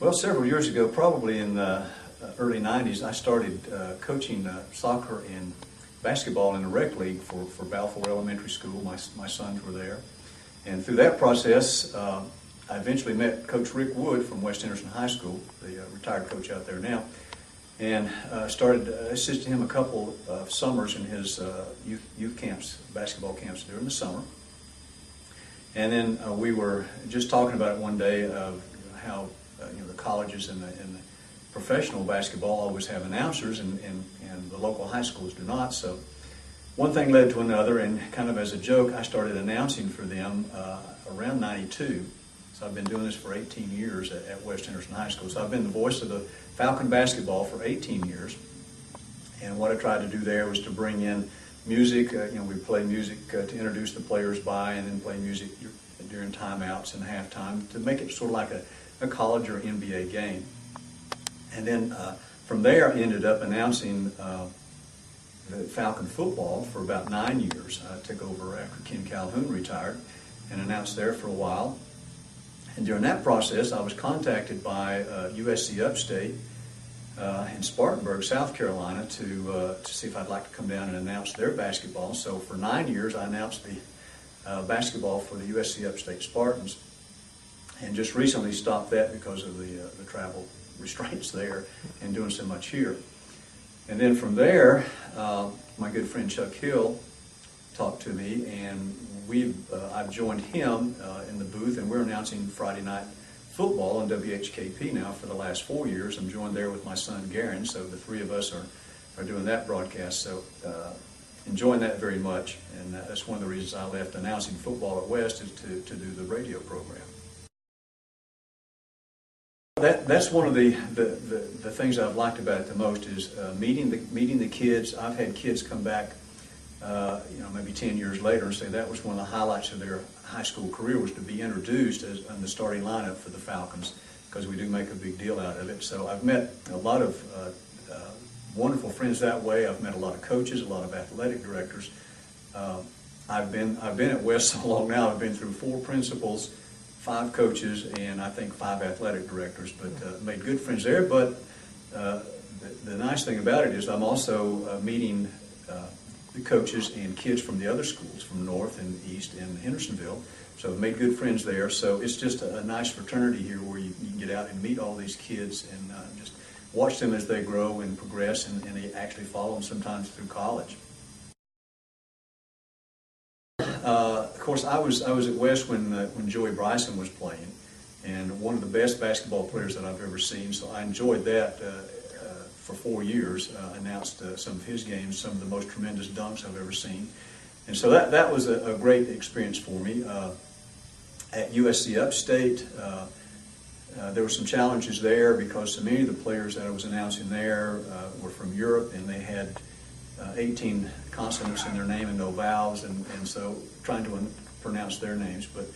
Well, several years ago, probably in the early 90s, I started coaching soccer and basketball in the rec league for Balfour Elementary School. My sons were there. And through that process, I eventually met Coach Rick Wood from West Henderson High School, the retired coach out there now, and started assisting him a couple of summers in his youth camps, basketball camps during the summer. And then we were just talking about it one day of how the colleges and the professional basketball always have announcers, and the local high schools do not. So one thing led to another, and kind of as a joke, I started announcing for them around '92. So I've been doing this for 18 years at West Henderson High School. So I've been the voice of the Falcon basketball for 18 years. And what I tried to do there was to bring in music. We play music to introduce the players by, and then play music during timeouts and halftime to make it sort of like a college or NBA game. And then from there, I ended up announcing the Falcon football for about 9 years. I took over after Ken Calhoun retired and announced there for a while. And during that process, I was contacted by USC Upstate in Spartanburg, South Carolina, to see if I'd like to come down and announce their basketball. So for 9 years, I announced the basketball for the USC Upstate Spartans, and just recently stopped that because of the travel restraints there and doing so much here. And then from there, my good friend Chuck Hill talked to me, and I've joined him in the booth, and we're announcing Friday night football on WHKP now for the last 4 years. I'm joined there with my son Garen, so the three of us are doing that broadcast. So enjoying that very much, and that's one of the reasons I left announcing football at West, is to do the radio program. That's one of the things I've liked about it the most, is meeting the kids. I've had kids come back, maybe 10 years later, and say that was one of the highlights of their high school career, was to be introduced as on the starting lineup for the Falcons, because we do make a big deal out of it. So I've met a lot of wonderful friends that way. I've met a lot of coaches, a lot of athletic directors. I've been at West so long now. I've been through 4 principals, 5 coaches, and I think 5 athletic directors, but made good friends there. But the nice thing about it is I'm also meeting the coaches and kids from the other schools, from North and East and Hendersonville. So I've made good friends there. So it's just a nice fraternity here where you can get out and meet all these kids and just watch them as they grow and progress, and they actually follow them sometimes through college. Of course, I was at West when Joey Bryson was playing, and one of the best basketball players that I've ever seen. So I enjoyed that for 4 years. Announced some of his games, some of the most tremendous dunks I've ever seen, and so that was a great experience for me. At USC Upstate, there were some challenges there because so many of the players that I was announcing there were from Europe, and they had 18 consonants in their name and no vowels, and so trying to pronounce their names. But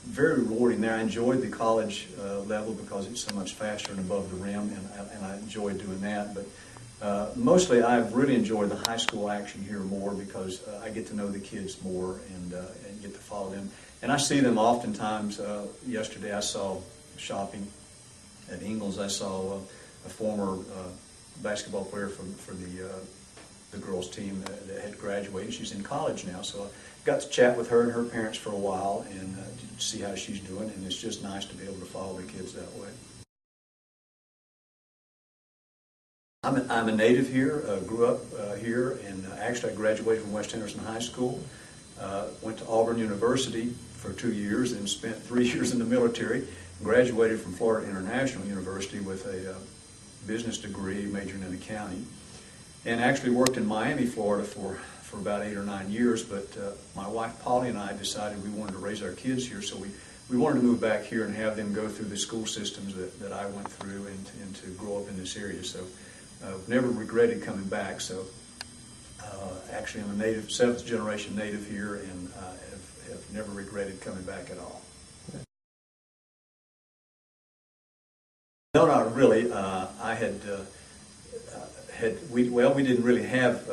very rewarding there. I enjoyed the college level because it's so much faster and above the rim, and I enjoyed doing that. But mostly I've really enjoyed the high school action here more because I get to know the kids more and get to follow them. And I see them oftentimes. Yesterday I saw shopping at Ingalls. I saw a former basketball player for the girls team that had graduated. She's in college now, so I got to chat with her and her parents for a while and see how she's doing, and it's just nice to be able to follow the kids that way. I'm a native here, grew up here, and actually I graduated from West Henderson High School, went to Auburn University for 2 years, and spent 3 years in the military, graduated from Florida International University with a business degree, majoring in accounting, and actually worked in Miami, Florida for about 8 or 9 years. But my wife Polly and I decided we wanted to raise our kids here, so we wanted to move back here and have them go through the school systems that I went through, and to grow up in this area. So never regretted coming back. So actually I'm a native, 7th generation native here, and have never regretted coming back at all. No, not really. We didn't really have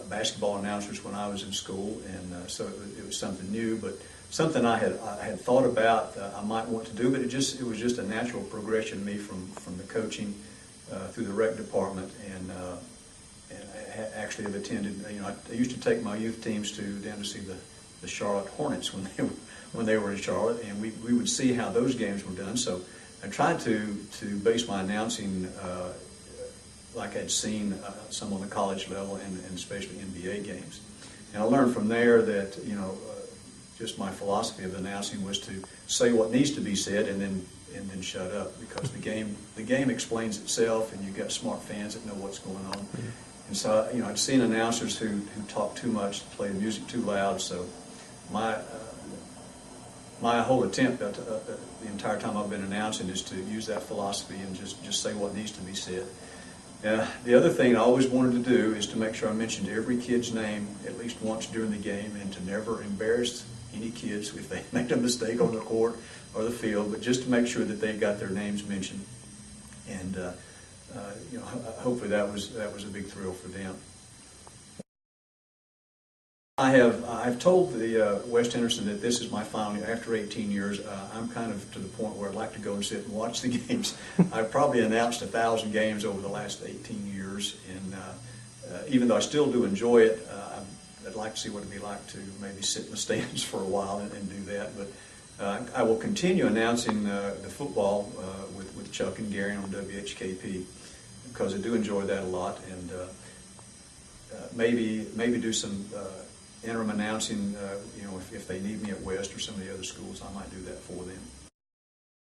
basketball announcers when I was in school, and so it was something new. But something I had thought about I might want to do, but it was just a natural progression to me from the coaching through the rec department, and I actually have attended. I used to take my youth teams down to see the Charlotte Hornets when they were in Charlotte, and we would see how those games were done. So I tried to base my announcing like I'd seen some on the college level and especially NBA games. And I learned from there that just my philosophy of announcing was to say what needs to be said and then shut up, because the game explains itself, and you've got smart fans that know what's going on. Mm-hmm. And so I'd seen announcers who talk too much, play the music too loud. So my whole attempt the entire time I've been announcing is to use that philosophy and just say what needs to be said. The other thing I always wanted to do is to make sure I mentioned every kid's name at least once during the game, and to never embarrass any kids if they made a mistake on the court or the field, but just to make sure that they got their names mentioned. And hopefully that was a big thrill for them. I've told the West Henderson that this is my final year. After 18 years, I'm kind of to the point where I'd like to go and sit and watch the games. I've probably announced 1,000 games over the last 18 years, and even though I still do enjoy it, I'd like to see what it'd be like to maybe sit in the stands for a while and do that. But I will continue announcing the football with Chuck and Gary on WHKP, because I do enjoy that a lot, and maybe do some interim announcing, if they need me at West or some of the other schools, I might do that for them.